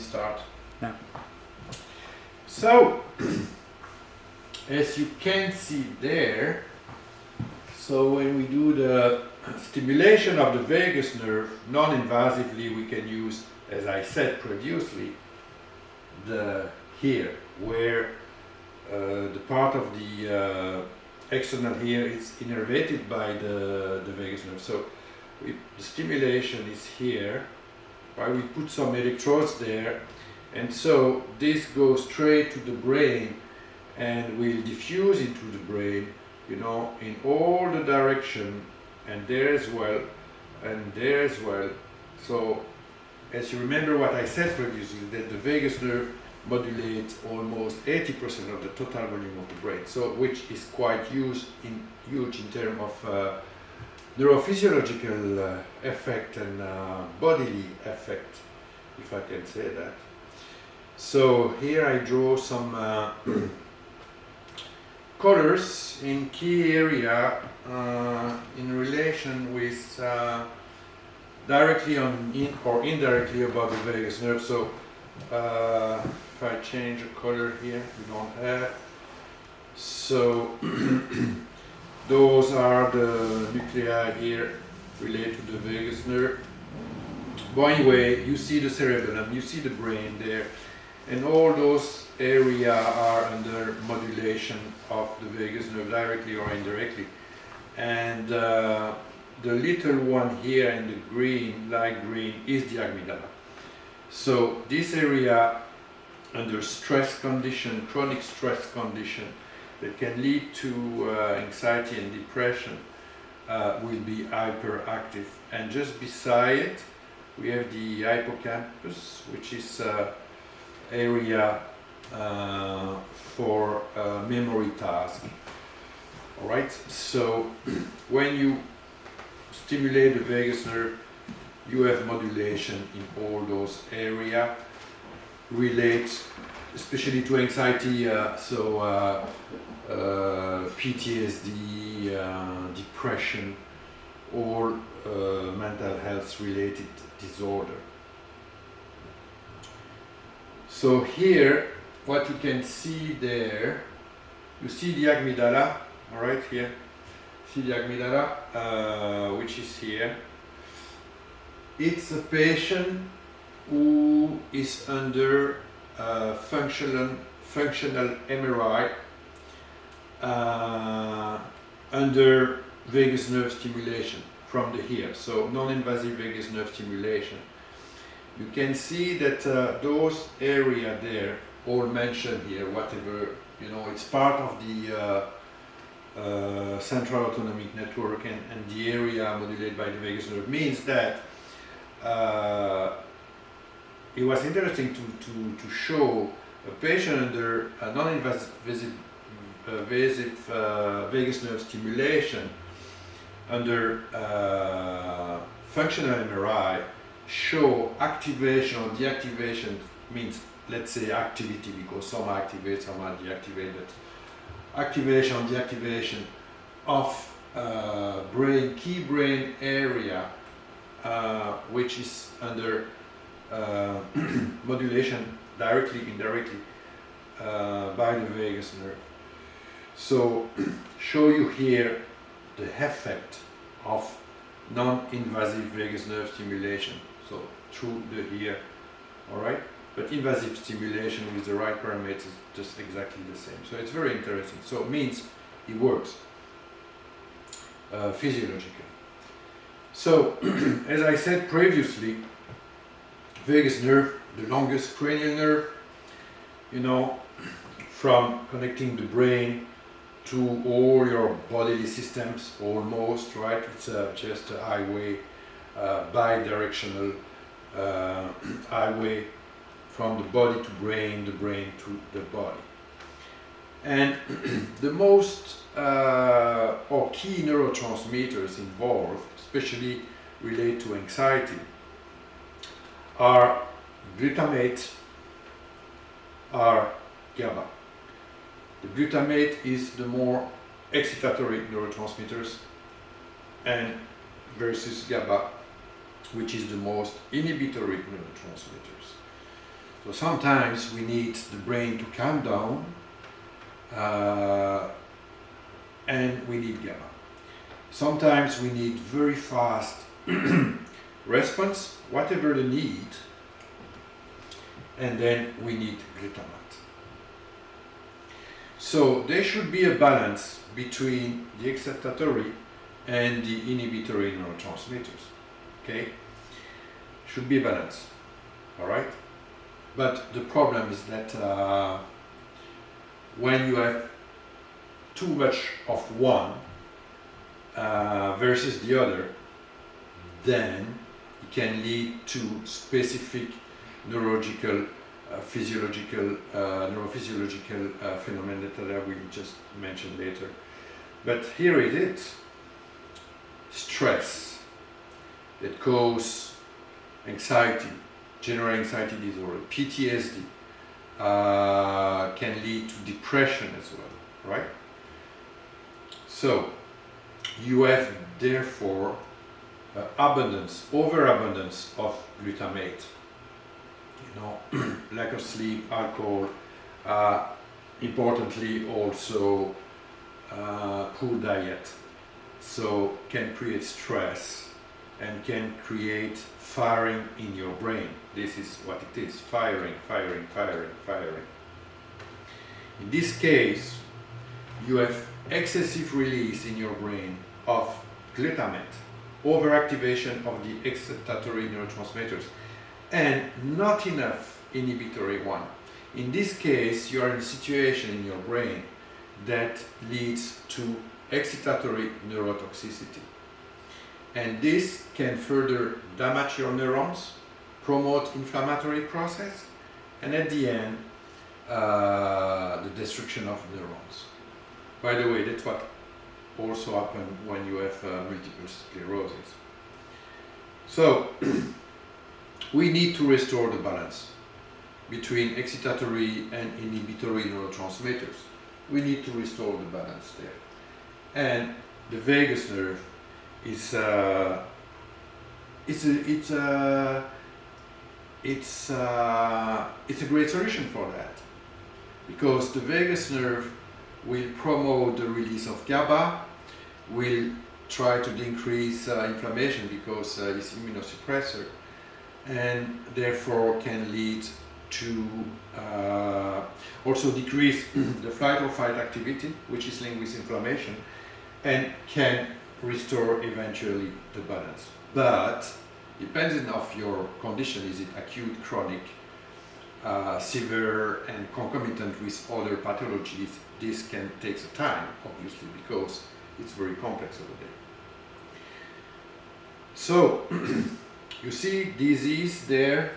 start. Yeah. So, as you can see there, so when we do the stimulation of the vagus nerve non-invasively, we can use, as I said previously, the here, where the part of the external here is innervated by the vagus nerve. So the stimulation is here, right? We put some electrodes there, and so this goes straight to the brain and will diffuse into the brain, you know, in all the direction, and there as well, and there as well. So as you remember what I said previously, that the vagus nerve modulates almost 80% of the total volume of the brain, so which is quite huge in terms of neurophysiological effect and bodily effect, if I can say that. So here I draw some colors in key area in relation with directly or indirectly about the vagus nerve. So if I change the color here, we don't have. So those are the nuclei here related to the vagus nerve. But anyway, you see the cerebellum, you see the brain there, and all those areas are under modulation of the vagus nerve directly or indirectly. And the little one here in the green, light green, is the amygdala. So this area under stress condition, chronic stress condition, that can lead to anxiety and depression will be hyperactive. And just beside it, we have the hippocampus, which is area for memory task. All right. So when you stimulate the vagus nerve, you have modulation in all those areas. Relate especially to anxiety, PTSD, depression, or mental health related disorder. So here, what you can see there, you see the amygdala, all right, here. See the amygdala, which is here. It's a patient who is under functional MRI under vagus nerve stimulation from the here, so non-invasive vagus nerve stimulation. You can see that those areas there, all mentioned here, whatever, you know, it's part of the central autonomic network, and the area modulated by the vagus nerve means that it was interesting to show a patient under a non-invasive vagus nerve stimulation under functional MRI show activation or deactivation, means, let's say, activity, because some activate, some are deactivate, but activation or deactivation of key brain area which is under modulation directly, indirectly by the vagus nerve. So show you here the effect of non-invasive vagus nerve stimulation, so through the ear, all right? But invasive stimulation with the right parameters is just exactly the same. So it's very interesting. So it means it works physiologically. So as I said previously, vagus nerve, the longest cranial nerve, you know, from connecting the brain to all your bodily systems, almost, right? It's just a highway, bi-directional highway from the body to brain, the brain to the body. And the most or key neurotransmitters involved, especially related to anxiety, are glutamate, are GABA. The glutamate is the more excitatory neurotransmitters, and versus GABA, which is the most inhibitory neurotransmitters. So sometimes we need the brain to calm down, and we need gamma. Sometimes we need very fast response, whatever the need, and then we need glutamate. So there should be a balance between the excitatory and the inhibitory neurotransmitters. Okay? Should be a balance. Alright? But the problem is that when you have too much of one versus the other, then it can lead to specific neurological, neurophysiological phenomena that I will just mention later. But here it is. Stress that causes anxiety, general anxiety disorder, PTSD, can lead to depression as well, right? So you have therefore overabundance of glutamate. Lack of sleep, alcohol, importantly also poor diet. So can create stress and can create firing in your brain. This is what it is, firing. In this case, you have excessive release in your brain of glutamate, overactivation of the excitatory neurotransmitters, and not enough inhibitory one. In this case, you are in a situation in your brain that leads to excitatory neurotoxicity. And this can further damage your neurons, promote inflammatory process, and at the end, the destruction of neurons. By the way, that's what also happens when you have multiple sclerosis. So, we need to restore the balance between excitatory and inhibitory neurotransmitters. We need to restore the balance there. And the vagus nerve is it's a great solution for that, because the vagus nerve will promote the release of GABA, will try to decrease inflammation because it's immunosuppressor, and therefore can lead to also decrease the flight or fight activity, which is linked with inflammation, and can restore eventually the balance. But depending on your condition, is it acute, chronic, severe, and concomitant with other pathologies, this can take some time, obviously, because it's very complex over there. So, you see disease there,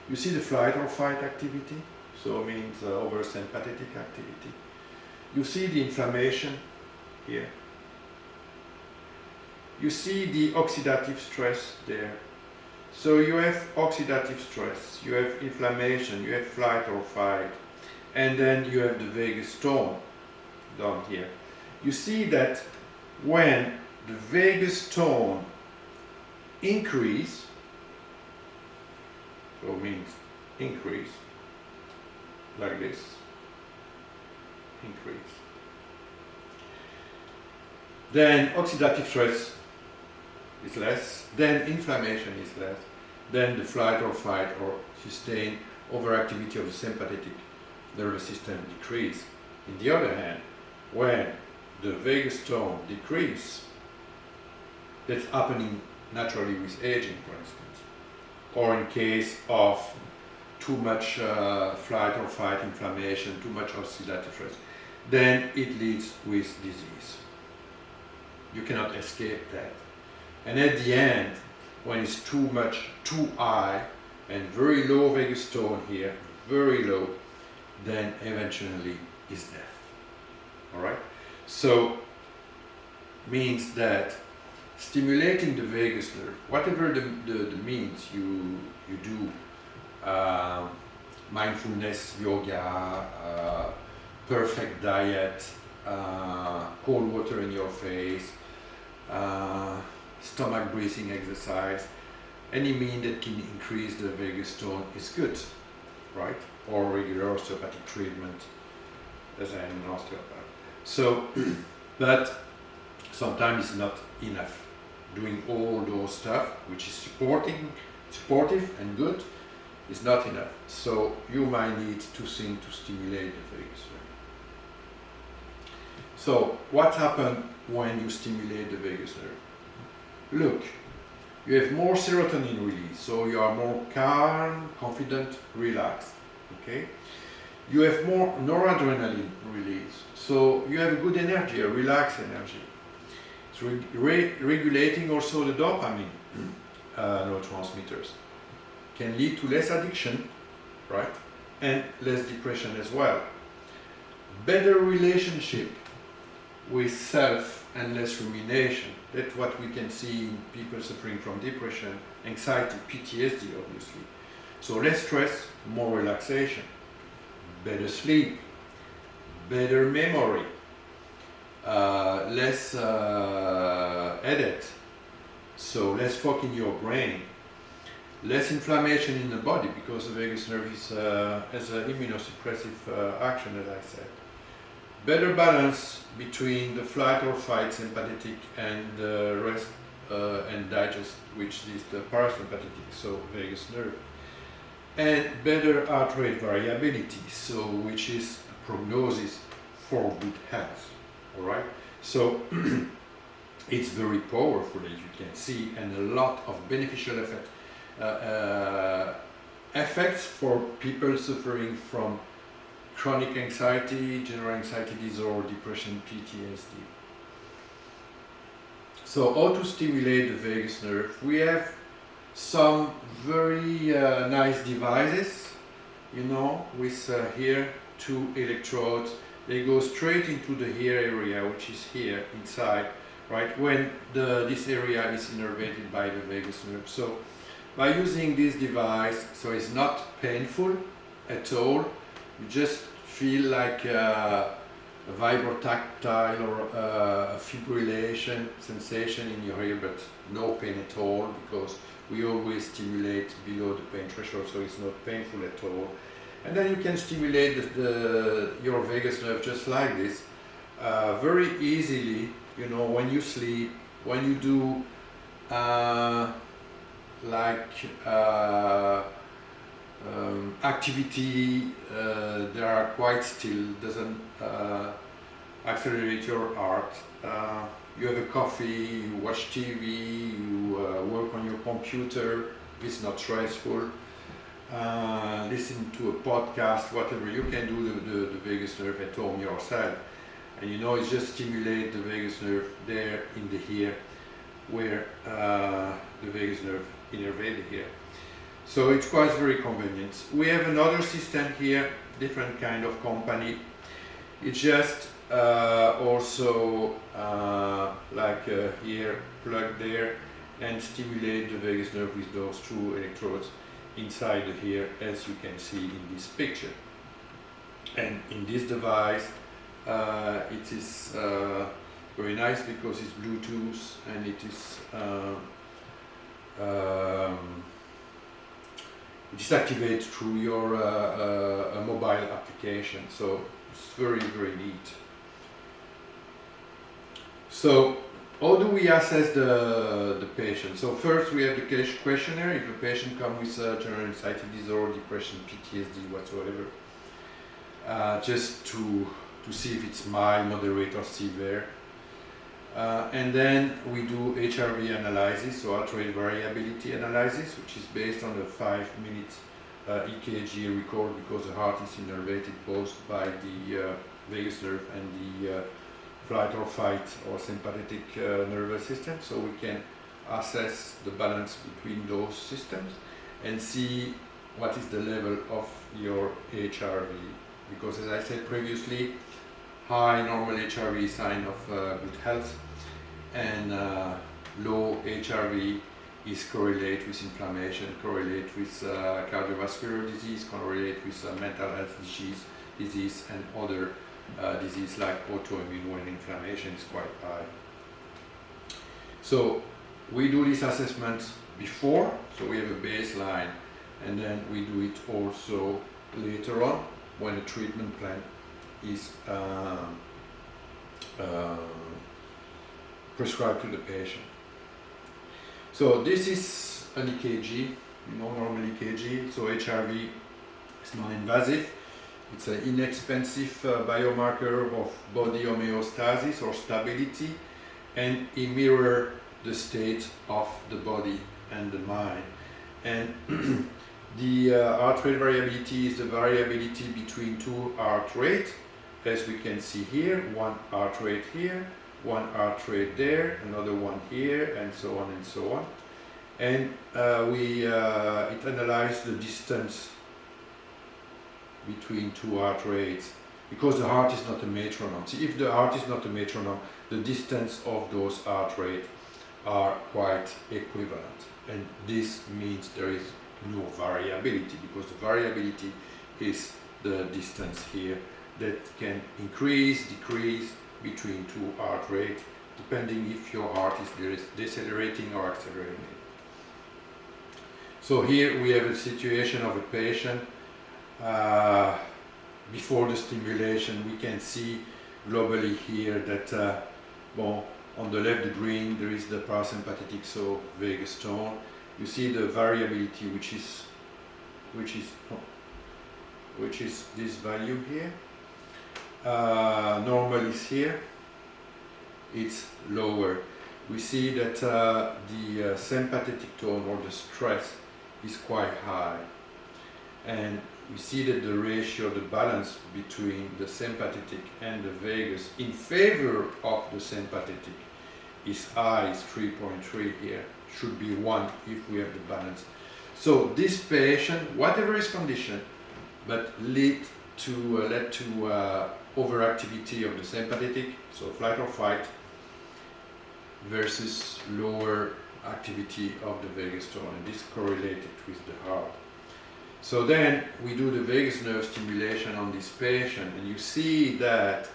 you see the flight or fight activity, so it means over-sympathetic activity. You see the inflammation here. You see the oxidative stress there. So you have oxidative stress, you have inflammation, you have flight or fight, and then you have the vagus tone down here. You see that when the vagus tone increase, so means increase, like this, increase, then oxidative stress is less, then inflammation is less, then the flight or fight or sustained overactivity of the sympathetic nervous system decrease. On the other hand, when the vagus tone decrease, that's happening naturally with aging, for instance, or in case of too much flight or fight inflammation, too much oxidative stress, then it leads with disease. You cannot escape that. And at the end, when it's too much, too high, and very low vagus tone here, very low, then eventually is death. Alright? So, means that stimulating the vagus nerve, whatever the means you do, mindfulness, yoga, perfect diet, cold water in your face, stomach breathing exercise, any mean that can increase the vagus tone is good, right? Or regular osteopathic treatment as an osteopath. So, but sometimes it's not enough. Doing all those stuff, which is supportive and good, is not enough. So you might need two things to stimulate the vagus nerve. So what happens when you stimulate the vagus nerve? Look, you have more serotonin release, so you are more calm, confident, relaxed. Okay? You have more noradrenaline release, so you have good energy, a relaxed energy. It's regulating also the dopamine neurotransmitters. Can lead to less addiction, right? And less depression as well. Better relationship with self and less rumination. That's what we can see in people suffering from depression, anxiety, PTSD obviously. So less stress, more relaxation. Better sleep, better memory, less headache, so less fog in your brain, less inflammation in the body because the vagus nerve is, has an immunosuppressive action, as I said. Better balance between the flight or fight sympathetic and rest and digest, which is the parasympathetic, so vagus nerve. And better heart rate variability, so which is a prognosis for good health. All right, so it's very powerful, as you can see, and a lot of beneficial effects for people suffering from chronic anxiety, general anxiety disorder, depression, PTSD. So how to stimulate the vagus nerve? We have some very nice devices, you know, with here 2 electrodes. They go straight into the ear area, which is here inside, right, when this area is innervated by the vagus nerve. So by using this device, so it's not painful at all, you just feel like a vibrotactile or a fibrillation sensation in your ear, but no pain at all, because we always stimulate below the pain threshold, so it's not painful at all. And then you can stimulate your vagus nerve just like this, very easily, you know, when you sleep, when you do activity that are quite still, doesn't accelerate your heart. You have a coffee, you watch TV, you work on your computer, it's not stressful. Listen to a podcast, whatever, you can do the vagus nerve at home yourself. And you know, it's just stimulate the vagus nerve there in the ear where the vagus nerve innervated here. So it's quite very convenient. We have another system here, different kind of company. It's just also here, plug there, and stimulate the vagus nerve with those 2 electrodes inside the ear, as you can see in this picture. And in this device, it is very nice because it's Bluetooth and it is activated through your mobile application. So it's very, very neat. So how do we assess the patient? So first we have the questionnaire. If a patient comes with general anxiety disorder, depression, PTSD, whatsoever, just to see if it's mild, moderate, or severe. And then we do HRV analysis, so heart rate variability analysis, which is based on the 5-minute EKG record, because the heart is innervated both by the vagus nerve and the flight or fight or sympathetic nervous system, so we can assess the balance between those systems and see what is the level of your HRV, because as I said previously, high normal HRV is sign of good health, and low HRV is correlate with inflammation, correlate with cardiovascular disease, correlate with mental health disease and other disease like autoimmune, when inflammation is quite high. So we do this assessment before, so we have a baseline, and then we do it also later on when a treatment plan is prescribed to the patient. So this is an EKG, normal EKG. So HRV is non-invasive. It's an inexpensive biomarker of body homeostasis or stability, and it mirrors the state of the body and the mind. And the heart rate variability is the variability between two heart rates, as we can see here, one heart rate here, one heart rate there, another one here, and so on and so on. And it analyzes the distance between two heart rates, because the heart is not a metronome. See, if the heart is not a metronome, the distance of those heart rates are quite equivalent, and this means there is no variability, because the variability is the distance here that can increase, decrease between two heart rates, depending if your heart is decelerating or accelerating. So here we have a situation of a patient before the stimulation. We can see globally here that on the left, the green, there is the parasympathetic, so vagus tone. You see the variability, which is this value here. Normal is here, it's lower. We see that the sympathetic tone, or the stress, is quite high, and we see that the ratio, the balance between the sympathetic and the vagus in favor of the sympathetic is high, is 3.3 here, should be 1 if we have the balance. So this patient, whatever his condition, but led to overactivity of the sympathetic, so flight or fight, versus lower activity of the vagus tone, and this correlated with the heart. So then we do the vagus nerve stimulation on this patient, and you see that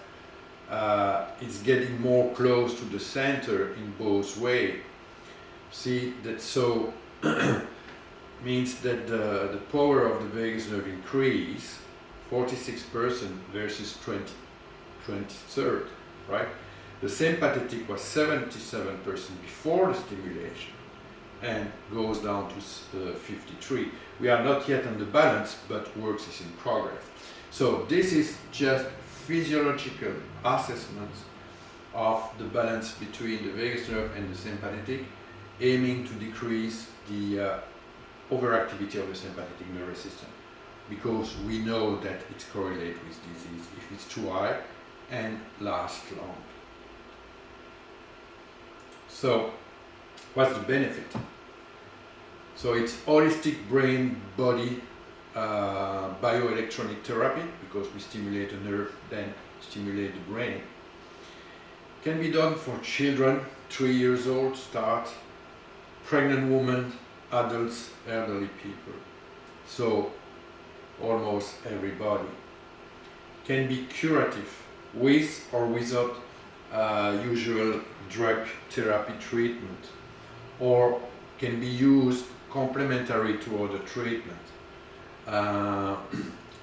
it's getting more close to the center in both ways. See that, so means that the power of the vagus nerve increase 46% versus 23rd, right? The sympathetic was 77% before the stimulation and goes down to 53. We are not yet on the balance, but work is in progress. So this is just physiological assessments of the balance between the vagus nerve and the sympathetic, aiming to decrease the overactivity of the sympathetic nervous system, because we know that it's correlated with disease if it's too high and lasts long. So what's the benefit? So it's holistic brain-body bioelectronic therapy, because we stimulate the nerve, then stimulate the brain. Can be done for children, 3 years old, start, pregnant women, adults, elderly people. So almost everybody. Can be curative with or without usual drug therapy treatment, or can be used complementary to other treatment,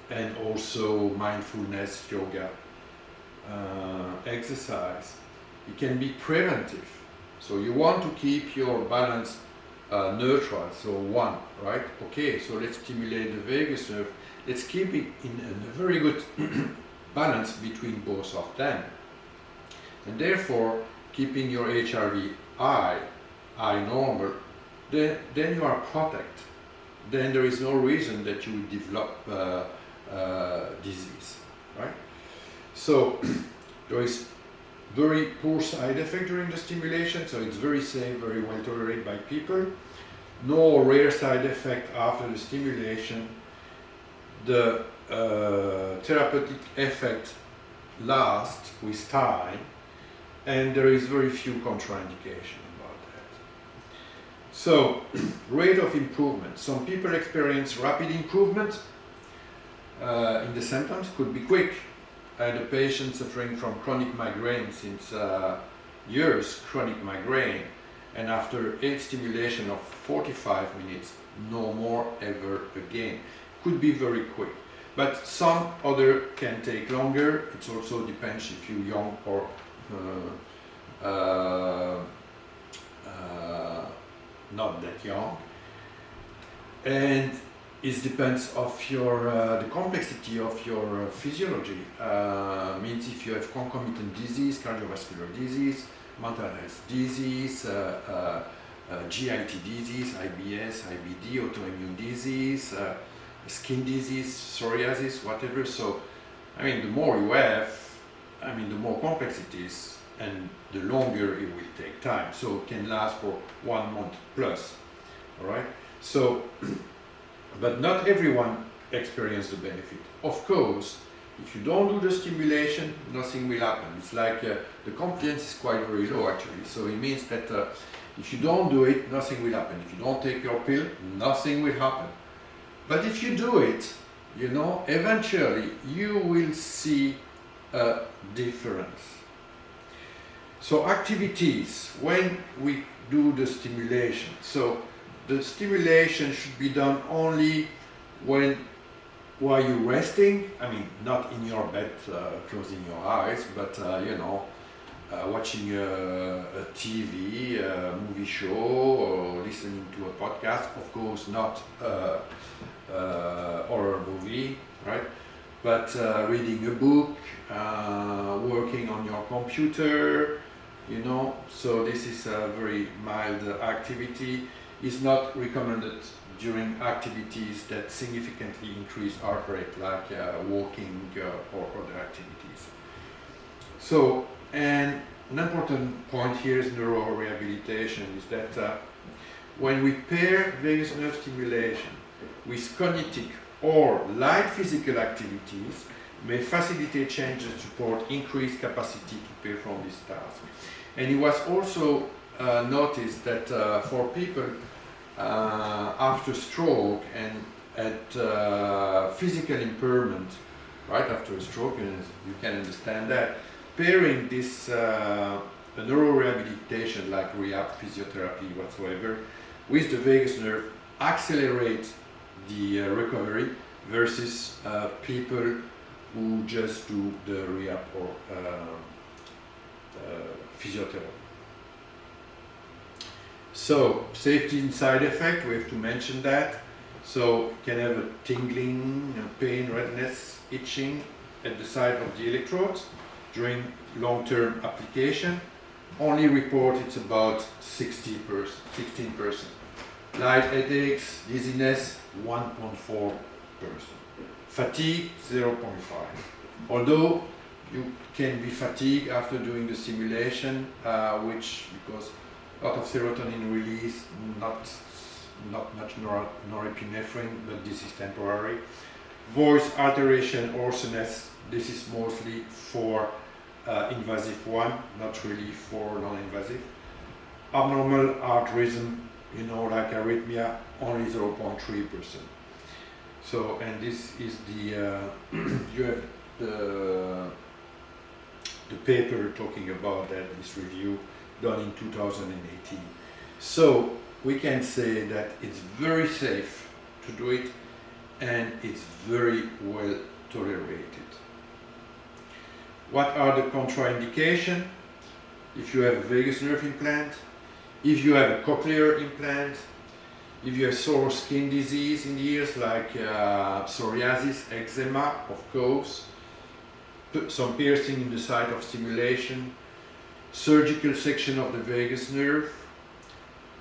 and also mindfulness, yoga, exercise. It can be preventive, so you want to keep your balance neutral, so 1, right? Okay, so let's stimulate the vagus nerve, let's keep it in a very good balance between both of them, and therefore keeping your HRV high normal, then you are protected. Then there is no reason that you will develop disease, right? So there is very poor side effect during the stimulation, so it's very safe, very well tolerated by people. No rare side effect after the stimulation. The therapeutic effect lasts with time, and there is very few contraindication about that. So, rate of improvement. Some people experience rapid improvement in the symptoms, could be quick. I had a patient suffering from chronic migraine since years, chronic migraine, and after 8 stimulation of 45 minutes, no more ever again. Could be very quick, but some other can take longer. It also depends if you're young or not that young, and it depends of your the complexity of your physiology. Means if you have concomitant disease, cardiovascular disease, mental health disease, GIT disease, IBS, IBD, autoimmune disease, skin disease, psoriasis, whatever. So, I mean, the more you have, I mean, the more complex it is, and the longer it will take time. So it can last for 1 month plus. All right. So, but not everyone experiences the benefit. Of course, if you don't do the stimulation, nothing will happen. It's like the confidence is quite very low actually. So it means that if you don't do it, nothing will happen. If you don't take your pill, nothing will happen. But if you do it, you know, eventually you will see a difference. So activities, when we do the stimulation, so the stimulation should be done only while you're resting. I mean, not in your bed, closing your eyes, but you know, watching a TV, a movie show, or listening to a podcast. Of course, not horror movie, right? But reading a book, working on your computer, you know. So this is a very mild activity. Is not recommended during activities that significantly increase heart rate, like walking or other activities. So, and an important point here is neurorehabilitation, is that when we pair vagus nerve stimulation with cognitive or light physical activities, may facilitate changes to support increased capacity to perform these tasks. And it was also noticed that for people after stroke and at physical impairment, right after a stroke, and you can understand that, pairing this neurorehabilitation like rehab, physiotherapy, whatsoever, with the vagus nerve accelerate the recovery versus people who just do the rehab or physiotherapy. So, safety and side effect, we have to mention that. So, you can have a tingling, pain, redness, itching at the site of the electrodes during long-term application. Only report it's about 16%. Light headaches, dizziness, 1.4%. Fatigue, 0.5%. Although you can be fatigued after doing the simulation, which because a lot of serotonin release, not much norepinephrine, but this is temporary. Voice alteration, hoarseness, this is mostly for invasive one, not really for non-invasive. Abnormal heart rhythm, you know, like arrhythmia, only 0.3%. So, and this is the, you have the paper talking about that, this review done in 2018. So we can say that it's very safe to do it, and it's very well tolerated. What are the contraindications? If you have a vagus nerve implant, if you have a cochlear implant, if you have sore skin disease in the ears like psoriasis, eczema, of course, some piercing in the site of stimulation, surgical section of the vagus nerve,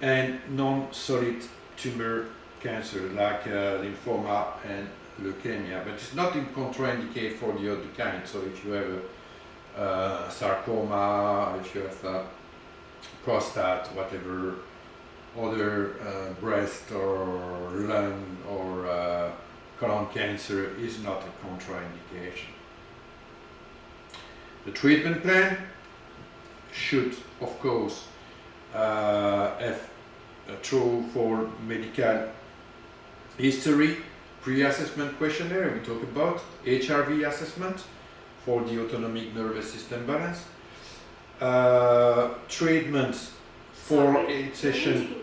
and non-solid tumor cancer like lymphoma and leukemia. But it's not contraindicated for the other kind. So if you have a sarcoma, if you have prostate, whatever, other breast or lung or colon cancer is not a contraindication. The treatment plan should, of course, have a true for medical history, pre-assessment questionnaire, we talk about HRV assessment for the autonomic nervous system balance, treatments for 8 session,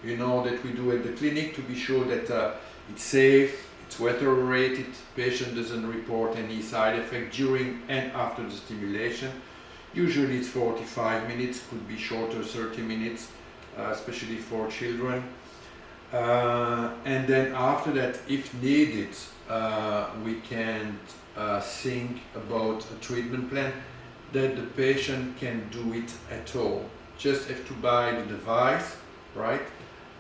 you know, that we do at the clinic to be sure that it's safe, it's well tolerated, patient doesn't report any side effect during and after the stimulation. Usually it's 45 minutes, could be shorter, 30 minutes, especially for children. And then after that, if needed, we can think about a treatment plan that the patient can do it at home. Just have to buy the device, right?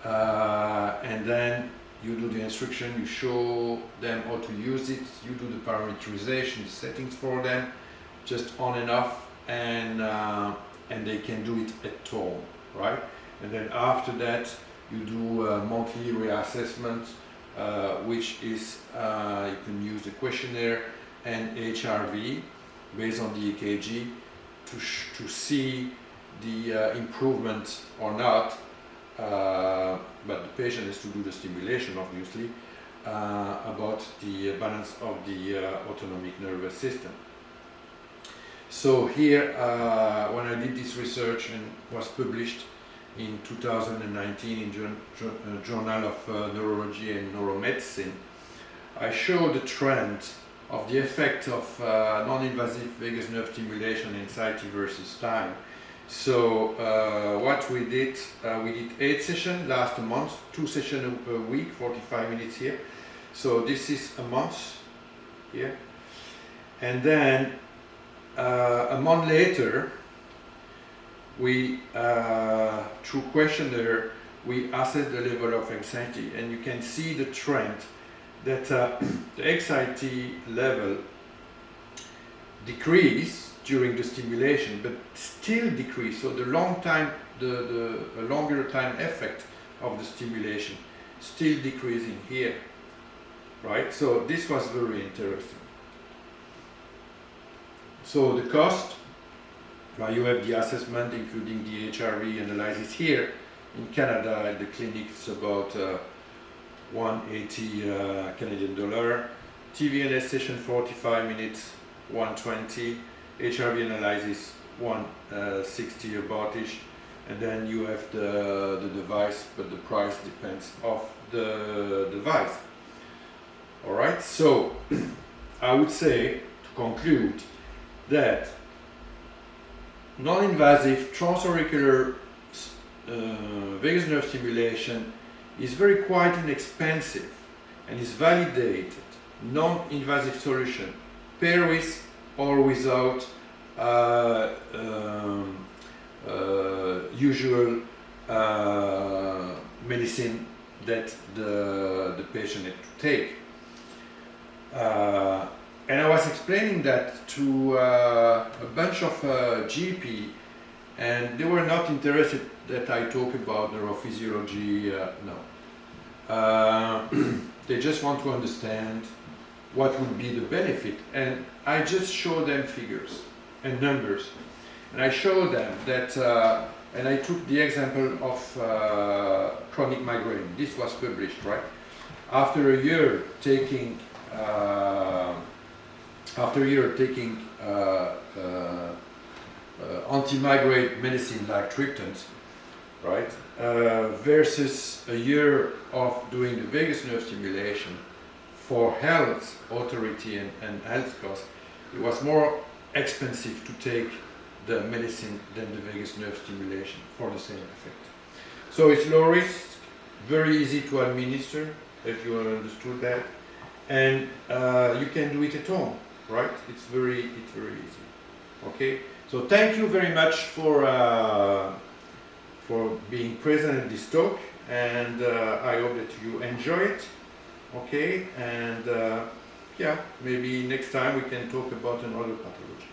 And then you do the instruction, you show them how to use it, you do the parameterization, the settings for them, just on and off, and they can do it at home, right? And then after that, you do a monthly reassessment, which is, you can use the questionnaire and HRV based on the EKG to see the improvement or not, but the patient has to do the stimulation, obviously, about the balance of the autonomic nervous system. So here, when I did this research and was published in 2019 in Journal of Neurology and Neuromedicine, I showed the trend of the effect of non-invasive vagus nerve stimulation, anxiety versus time. So what we did 8 sessions last month, 2 sessions per week, 45 minutes here. So this is a month here. And then a month later, we, through questionnaire, we assess the level of anxiety, and you can see the trend that the anxiety level decrease during the stimulation, but still decrease. So the longer time effect of the stimulation still decreasing here, right? So this was very interesting. So the cost, you have the assessment including the HRV analysis here. In Canada at the clinic it's about 180 Canadian dollar. TVNS session 45 minutes, 120. HRV analysis 160 about-ish, and then you have the device, but the price depends of the device. All right, so I would say, to conclude, that non-invasive transauricular vagus nerve stimulation is very quite inexpensive and is validated non-invasive solution, pair with or without usual medicine that the patient had to take. And I was explaining that to a bunch of GP, and they were not interested that I talk about neurophysiology, no. They just want to understand what would be the benefit, and I just show them figures and numbers, and I show them that, and I took the example of chronic migraine. This was published, right? After a year taking anti-migraine medicine like triptans, right, versus a year of doing the vagus nerve stimulation for health authority and health costs, it was more expensive to take the medicine than the vagus nerve stimulation for the same effect. So it's low risk, very easy to administer, if you understood that, and you can do it at home, right? It's very easy. Okay, so thank you very much for being present in this talk, and I hope that you enjoy it. Okay, and yeah, maybe next time we can talk about another pathology.